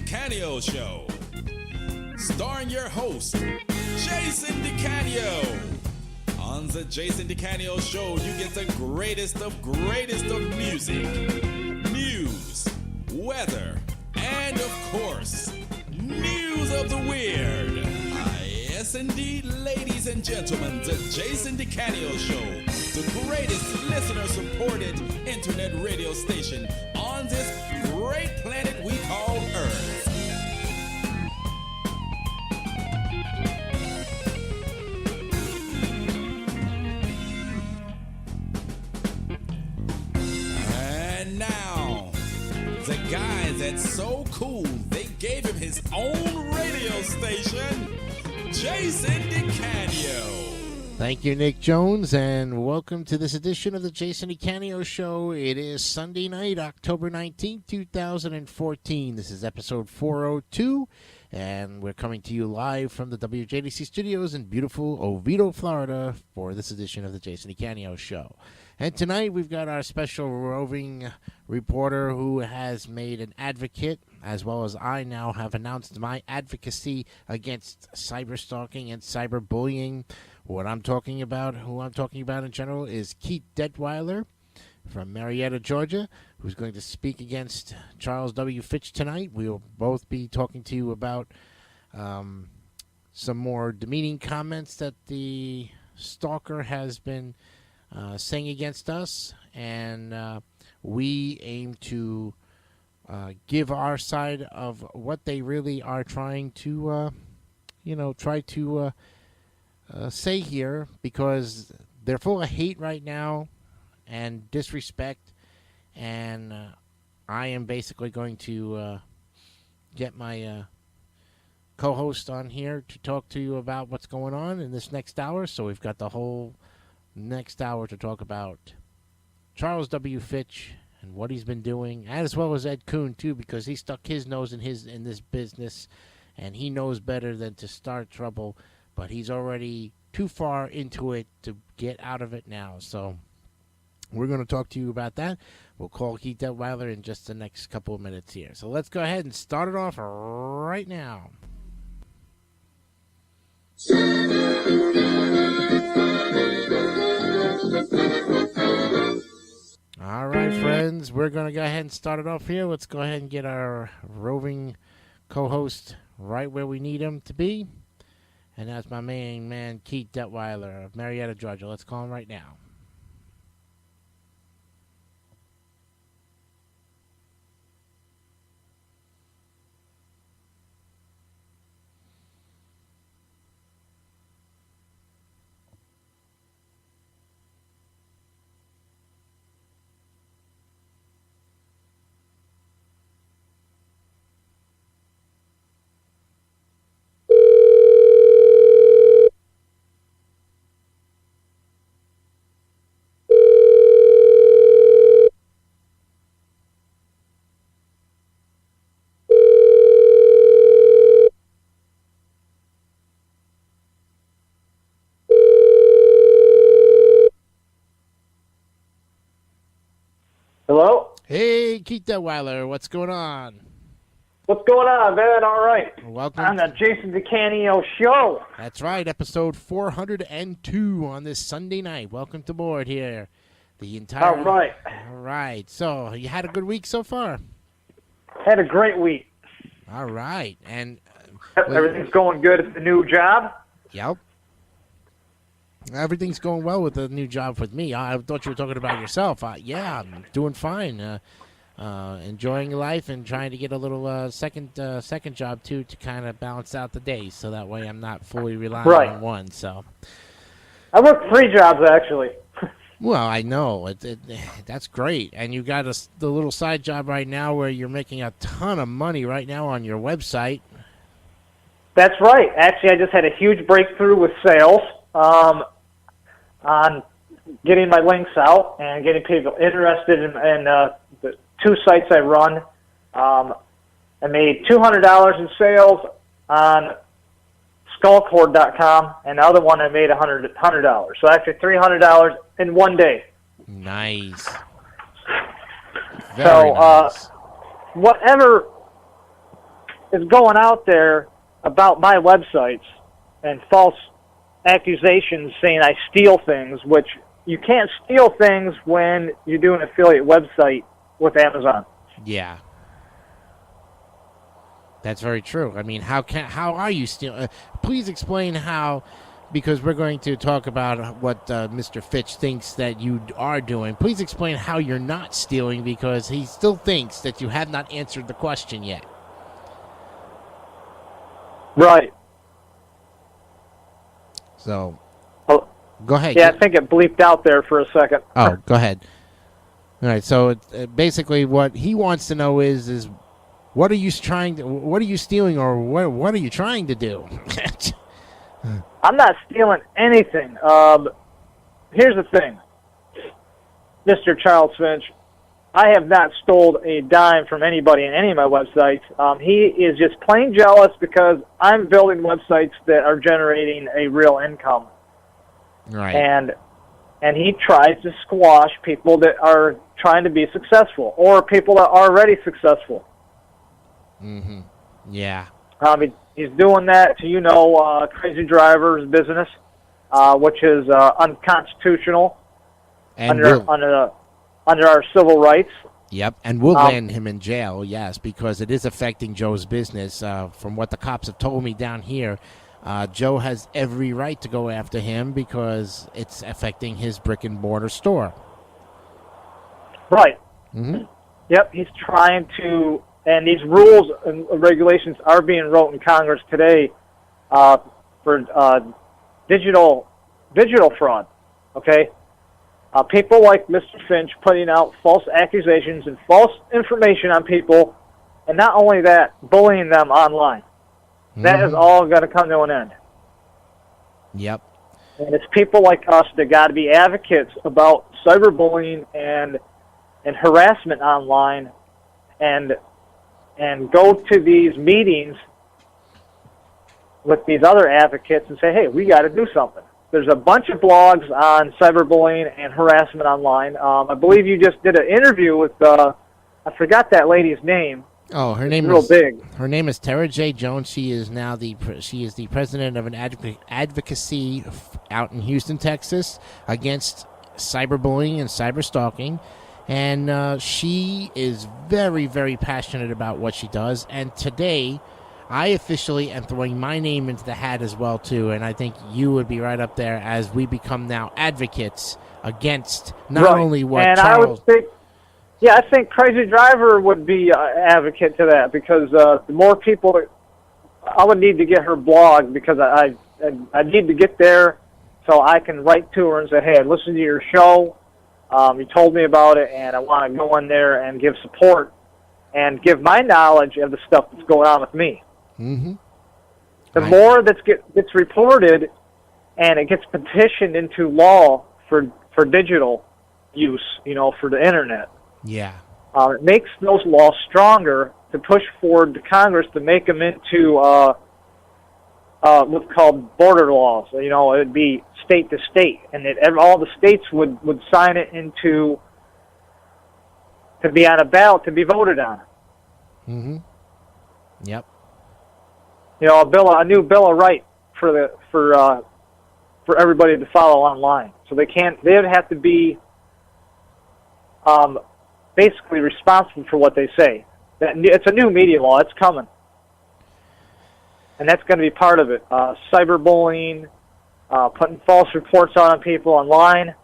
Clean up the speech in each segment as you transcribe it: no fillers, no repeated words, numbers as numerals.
Decanio Show. Starring your host, Jason Decanio. On the Jason Decanio Show, you get the greatest of music, news, weather, and of course, news of the weird. Yes, indeed, ladies and gentlemen, the Jason Decanio Show, the greatest listener-supported internet radio station on this great planet we call Earth. And now, the guy that's so cool, they gave him his own radio station, Jason Decanio. Thank you, Nick Jones, and welcome to this edition of the Jason Decanio Show. It is Sunday night, October 19th, 2014. This is episode 402, and we're coming to you live from the WJDC studios in beautiful Oviedo, Florida, for this edition of the Jason Decanio Show. And tonight we've got our special roving reporter who has made an advocate, as well as I now have announced my advocacy against cyberstalking and cyberbullying. Who I'm talking about in general is Keith Detweiler from Marietta, Georgia, who's going to speak against Charles W. Fitch tonight. We'll both be talking to you about some more demeaning comments that the Stalker has been saying against us, and we aim to give our side of what they really are trying to, say here, because they're full of hate right now and disrespect, and I am basically going to get my co-host on here to talk to you about what's going on in this next hour. So we've got the whole next hour to talk about Charles W. Fitch and what he's been doing, as well as Ed Kuhn too, because he stuck his nose in this business, and he knows better than to start trouble. But he's already too far into it to get out of it now. So we're going to talk to you about that. We'll call Keith Detweiler in just the next couple of minutes here. So let's go ahead and start it off right now. All right, friends, we're going to go ahead and start it off here. Let's go ahead and get our roving co-host right where we need him to be. And that's my main man, Keith Detweiler of Marietta, Georgia. Let's call him right now. Hello? Hey, Keith Detweiler, what's going on? What's going on, man? All right. Welcome. On the Jason Decanio Show. That's right, episode 402 on this Sunday night. Welcome to board here. All right. All right. So, you had a good week so far? Had a great week. All right. And everything's going good at the new job? Yep. Everything's going well with the new job with me. I thought you were talking about yourself. Yeah, I'm doing fine. Enjoying life and trying to get a little second job too, to kind of balance out the days, so that way I'm not fully relying on one. So I work 3 jobs actually. Well, I know that's great, and you got the little side job right now where you're making a ton of money right now on your website. That's right. Actually, I just had a huge breakthrough with sales on getting my links out and getting people interested in the 2 sites I run. I made $200 in sales on Stalker.com, and the other one I made $100. So actually $300 in one day. Nice. Very nice. Whatever is going out there about my websites and false accusations saying I steal things, which you can't steal things when you do an affiliate website with Amazon. Yeah. That's very true. I mean, how are you stealing? Please explain how, because we're going to talk about what Mr. Fitch thinks that you are doing. Please explain how you're not stealing, because he still thinks that you have not answered the question yet. Right. So, Oh, go ahead. yeah, I think it bleeped out there for a second. Oh, go ahead. All right. So basically, what he wants to know is what are you stealing, or what are you trying to do? I'm not stealing anything. Here's the thing, Mr. Charles Finch. I have not stole a dime from anybody in any of my websites. He is just plain jealous because I'm building websites that are generating a real income. Right. And he tries to squash people that are trying to be successful, or people that are already successful. Mm-hmm. Yeah. He's doing that to, Crazy Driver's business, which is unconstitutional And under our civil rights. Yep, and we'll land him in jail, yes, because it is affecting Joe's business. From what the cops have told me down here, Joe has every right to go after him because it's affecting his brick-and-mortar store. Right. Mm-hmm. Yep, he's trying to, and these rules and regulations are being wrote in Congress today for digital fraud, okay? People like Mr. Finch putting out false accusations and false information on people, and not only that, bullying them online. Mm-hmm. That is all going to come to an end. Yep. And it's people like us that got to be advocates about cyberbullying and harassment online, and go to these meetings with these other advocates and say, hey, we got to do something. There's a bunch of blogs on cyberbullying and harassment online. I believe you just did an interview with, I forgot that lady's name. Oh, her name is big. Her name is Tara J. Jones. She is now the president of an advocacy out in Houston, Texas, against cyberbullying and cyberstalking. And she is very, very passionate about what she does. And today, I officially am throwing my name into the hat as well, too. And I think you would be right up there as we become now advocates against not only what and Charles... I think Crazy Driver would be advocate to that, because the more people... I would need to get her blog, because I need to get there so I can write to her and say, hey, I listened to your show. You told me about it, and I want to go in there and give support and give my knowledge of the stuff that's going on with me. Mm-hmm. The more that gets reported and it gets petitioned into law for digital use, for the internet. Yeah. It makes those laws stronger to push forward to Congress to make them into what's called border laws. It would be state to state, and all the states would sign it into to be on a ballot to be voted on. Mm-hmm. Yep. A new bill of rights for everybody to follow online. So they would have to be basically responsible for what they say. It's a new media law. It's coming. And that's going to be part of it. Cyberbullying, putting false reports on people online,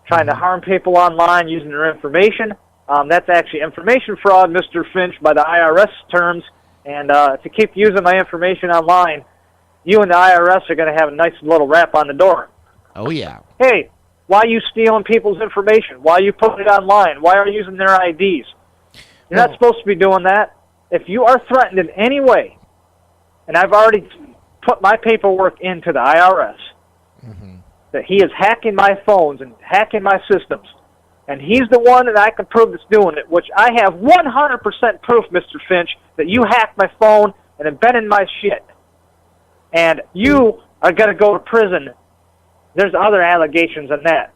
trying to harm people online using their information. That's actually information fraud, Mr. Finch, by the IRS terms. And if you keep using my information online, you and the IRS are going to have a nice little rap on the door. Oh, yeah. Hey, why are you stealing people's information? Why are you putting it online? Why are you using their IDs? You're not supposed to be doing that. If you are threatened in any way, and I've already put my paperwork into the IRS, that he is hacking my phones and hacking my systems, and he's the one that I can prove that's doing it, which I have 100% proof, Mr. Finch, that you hacked my phone and have been in my shit. And you are going to go to prison. There's other allegations on that.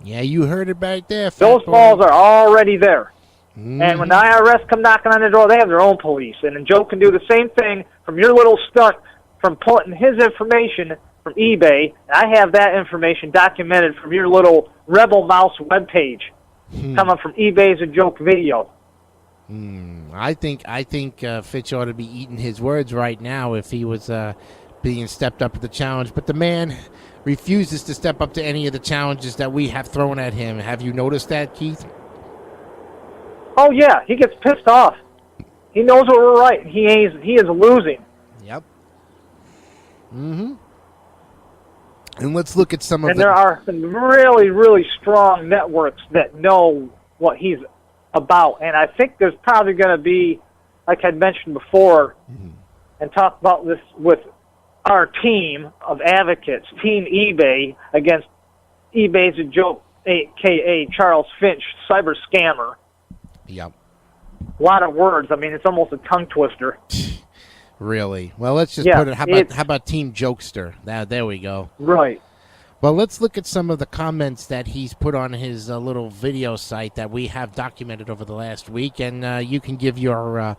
Yeah, you heard it back there. Those balls are already there. And when the IRS come knocking on their door, they have their own police. And then Joe can do the same thing from your little stunt from putting his information from eBay. And I have that information documented from your little Rebel Mouse webpage coming from Ebayisajoke video. I think Fitch ought to be eating his words right now if he was being stepped up to the challenge. But the man refuses to step up to any of the challenges that we have thrown at him. Have you noticed that, Keith? Oh, yeah. He gets pissed off. He knows what we're right. He is losing. Yep. And let's look at some of And there are some really, really strong networks that know what he's about. And I think there's probably going to be, like I mentioned before, and talk about this with our team of advocates, Team eBay against Ebayisajoke, a.k.a. Charles Fitch, cyber scammer. Yep. A lot of words. I mean, it's almost a tongue twister. Really? Well, let's just put it. How about Team Jokester? There we go. Right. Well, let's look at some of the comments that he's put on his little video site that we have documented over the last week, and you can give your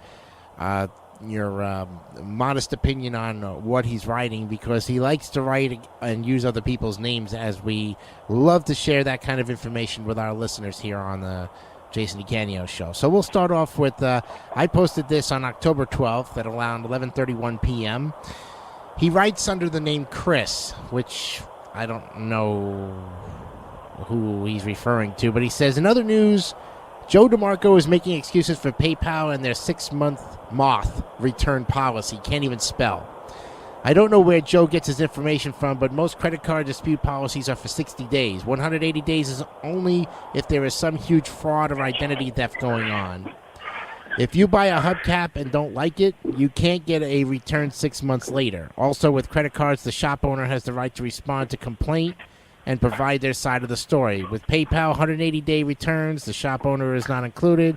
modest opinion on what he's writing, because he likes to write and use other people's names, as we love to share that kind of information with our listeners here on the Jason Decanio show. So we'll start off with, I posted this on October 12th at around 11:31 p.m. He writes under the name Chris, which I don't know who he's referring to, but he says, in other news, Joe DeMarco is making excuses for PayPal and their 6-month moth return policy. Can't even spell. I don't know where Joe gets his information from, but most credit card dispute policies are for 60 days. 180 days is only if there is some huge fraud or identity theft going on. If you buy a hubcap and don't like it, you can't get a return 6 months later. Also, with credit cards, the shop owner has the right to respond to complaint and provide their side of the story. With PayPal, 180-day returns, the shop owner is not included.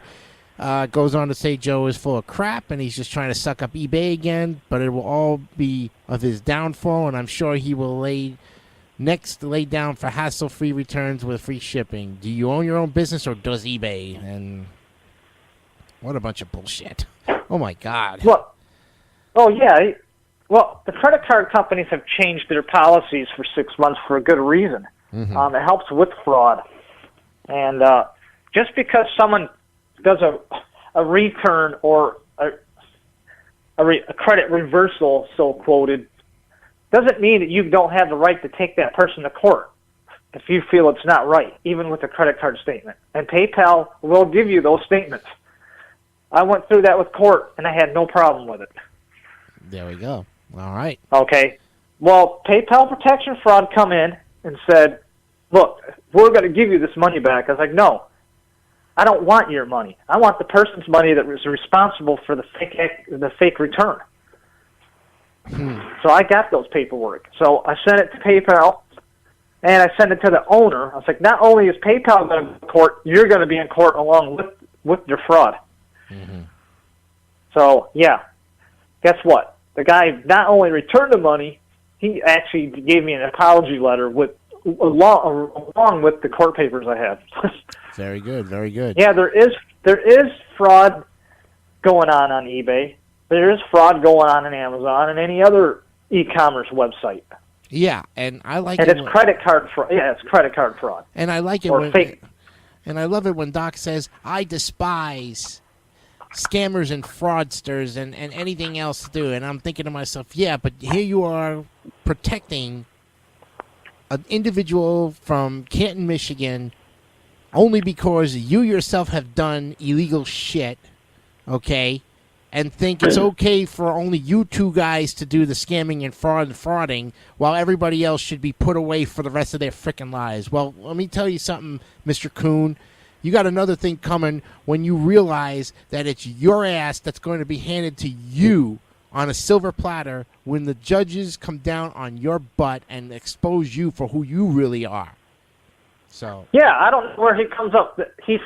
Goes on to say Joe is full of crap and he's just trying to suck up eBay again, but it will all be of his downfall, and I'm sure he will lay down for hassle-free returns with free shipping. Do you own your own business or does eBay? And what a bunch of bullshit. Oh, my God. Well, yeah. Well, the credit card companies have changed their policies for 6 months for a good reason. It helps with fraud. And just because someone does a return or a credit reversal, so quoted, doesn't mean that you don't have the right to take that person to court if you feel it's not right, even with a credit card statement. And PayPal will give you those statements. I went through that with court, and I had no problem with it. There we go. All right. Okay. Well, PayPal Protection Fraud come in and said, look, we're going to give you this money back. I was like, no. I don't want your money. I want the person's money that was responsible for the fake return. So I got those paperwork. So I sent it to PayPal, and I sent it to the owner. I was like, not only is PayPal going to be in court, you're going to be in court along with your fraud. So, yeah, guess what? The guy not only returned the money, he actually gave me an apology letter along with the court papers I have. Very good, very good. Yeah, there is fraud going on eBay. There is fraud going on Amazon and any other e-commerce website. Yeah, and I like it. And it's credit card fraud. Yeah, it's credit card fraud. And I like it when fake. And I love it when Doc says, "I despise scammers and fraudsters and anything else to do." And I'm thinking to myself, yeah, but here you are protecting an individual from Canton, Michigan, only because you yourself have done illegal shit, okay, and think it's okay for only you two guys to do the scamming and frauding while everybody else should be put away for the rest of their frickin' lives. Well, let me tell you something, Mr. Kuhn. You got another thing coming when you realize that it's your ass that's going to be handed to you on a silver platter when the judges come down on your butt and expose you for who you really are. So yeah, I don't know where he comes up. He's